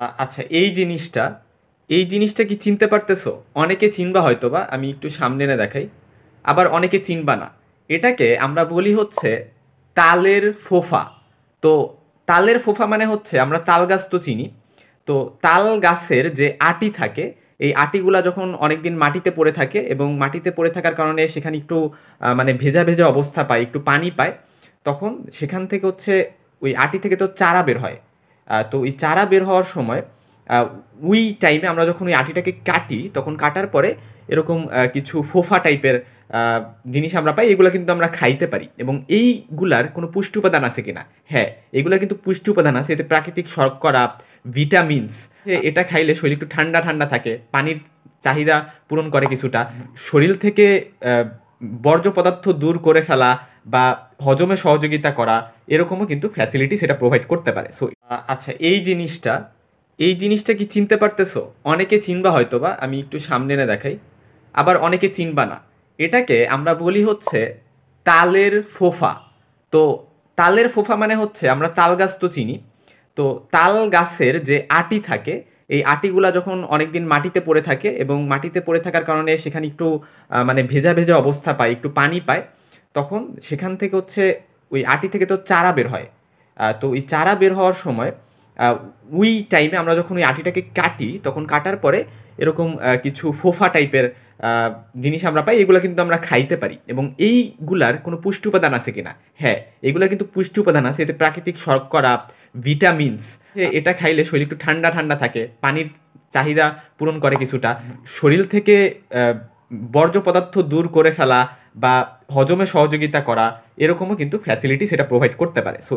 আচ্ছা, এই জিনিসটা কি চিনতে পারতেছো? অনেকে চিনবা হয়তোবা, আমি একটু সামনে এনে দেখাই। আবার অনেকে চিনবা না। এটাকে আমরা বলি হচ্ছে তালের ফোফা। তো তালের ফোফা মানে হচ্ছে, আমরা তাল গাছ তো চিনি। তো তাল গাছের যে আটি থাকে, এই আটিগুলা যখন অনেকদিন মাটিতে পড়ে থাকে এবং মাটিতে পড়ে থাকার কারণে সেখানে একটু মানে ভেজা ভেজা অবস্থা পায়, একটু পানি পায়, তখন সেখান থেকে হচ্ছে ওই আটি থেকে তো চারা বের হয়। তো এই চারা বের হওয়ার সময় ওই টাইমে আমরা যখন ওই আটিটাকে কাটি, তখন কাটার পরে এরকম কিছু ফোফা টাইপের জিনিস আমরা পাই। এগুলো কিন্তু আমরা খাইতে পারি, এবং এইগুলার কোনো পুষ্টি উপাদান আছে কিনা? হ্যাঁ, এগুলার কিন্তু পুষ্টি উপাদান আছে। এতে প্রাকৃতিক শর্করা, ভিটামিনস, এটা খাইলে শরীর একটু ঠান্ডা ঠান্ডা থাকে, পানির চাহিদা পূরণ করে কিছুটা, শরীর থেকে আহ, বর্জ্য পদার্থ দূর করে ফেলা বা হজমে সহযোগিতা করা, এরকমও কিন্তু ফ্যাসিলিটি সেটা প্রোভাইড করতে পারে। সো আচ্ছা, এই জিনিসটা কি চিনতে পারতেছো? অনেকে চিনবা হয়তোবা, আমি একটু সামনে এনে দেখাই। আবার অনেকে চিনবা না। এটাকে আমরা বলি হচ্ছে তালের ফোফা। তো তালের ফোফা মানে হচ্ছে, আমরা তাল গাছ তো চিনি। তো তাল গাছের যে আটি থাকে, এই আটিগুলা যখন অনেকদিন মাটিতে পড়ে থাকে এবং মাটিতে পড়ে থাকার কারণে সেখানে একটু মানে ভেজা ভেজা অবস্থা পায়, একটু পানি পায়, তখন সেখান থেকে হচ্ছে ওই আটি থেকে তো চারা বের হয়। তো এই চারা বের হওয়ার সময় ওই টাইমে আমরা যখন ওই আটিটাকে কাটি, তখন কাটার পরে এরকম কিছু ফোফা টাইপের জিনিস আমরা পাই। এগুলো কিন্তু আমরা খাইতে পারি, এবং এইগুলার কোনো পুষ্টি উপাদান আছে কিনা? হ্যাঁ, এগুলার কিন্তু পুষ্টি উপাদান আছে। এতে প্রাকৃতিক শর্করা, ভিটামিনস, এটা খাইলে শরীর একটু ঠান্ডা ঠান্ডা থাকে, পানির চাহিদা পূরণ করে কিছুটা, শরীর থেকে আহ, বর্জ্য পদার্থ দূর করে ফেলা বা হজমে সহযোগিতা করা, এরকমও কিন্তু ফ্যাসিলিটি সেটা প্রোভাইড করতে পারে। সো